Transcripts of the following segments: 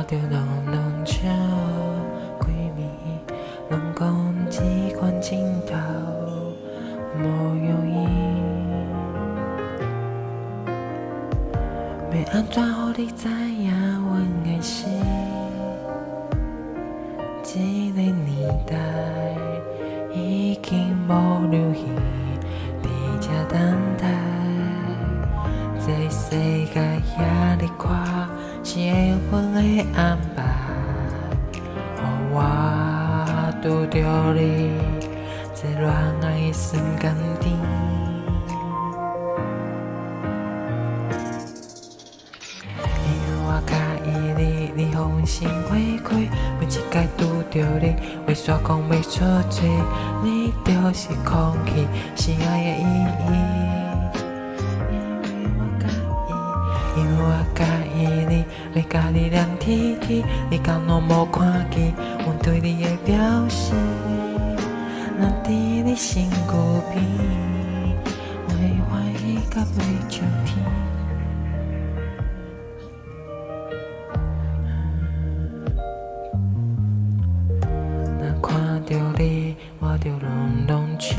着浓浓笑，几暝拢讲这款情头无容易，要安怎予你知影阮的心？这个年代已经无流行，伫这等待。这世界遐尼宽，是缘分的安排。予我拄着你，这恋爱的瞬间点。因为我介意你，你予阮心花开。每一摆拄着你，为啥讲袂出嘴？你就是空气，是爱的意义。因为我介意你，要甲你念天天，你敢拢无看见阮对你的表示？若伫你身躯边，我会欢喜甲飞上天。若看着你，我就拢拢笑，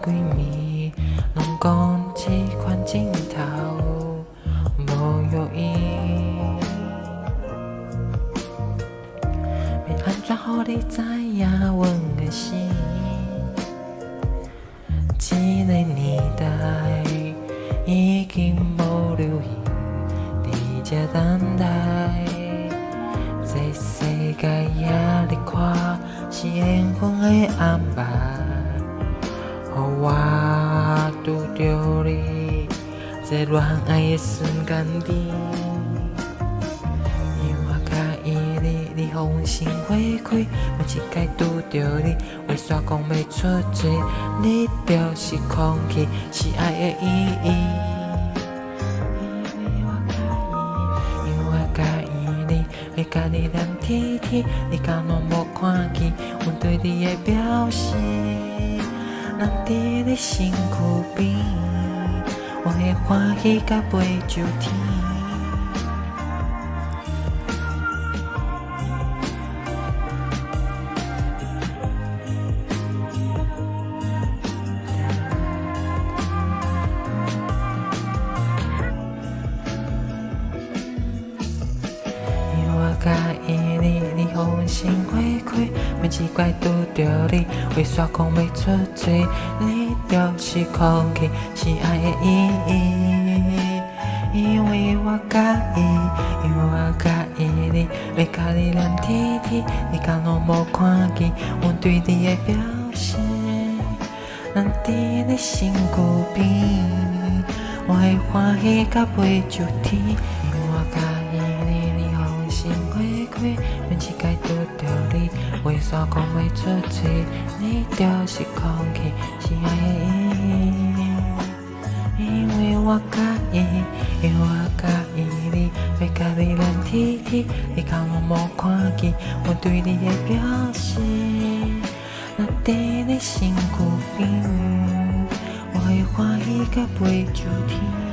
几暝拢讲这款镜头无容易，要安怎予你知影阮的心？这个年代已经无流行，伫这等待。这世界遐尼宽，是缘分的安排。予我拄着你，这恋爱的瞬间点。因为我介意你，你予阮心花开。每一摆拄着你，为啥讲袂出嘴？你就是空气，是爱的意义。因为我介意你，要甲你念天天，你敢拢无看见阮对你的表示？若伫你身躯边，我会欢喜甲飞上天。因为我介意你，你予阮心花开。每一摆拄着你，为啥讲袂出嘴？你就是空气，是爱的意义。因为我介意，因为我介意你，要甲你念天天，你敢拢无看见阮对你的表示？若伫你身躯边，我会欢喜甲飞上天。因为我介意你，你予阮心花开。每一摆拄着你，为啥讲袂出嘴？你就是空气，是爱的意义。因为我介意，因为我介意你，要甲你念天天，你敢拢无看见阮对你的表示？若伫你身躯边，我会欢喜甲飞上天。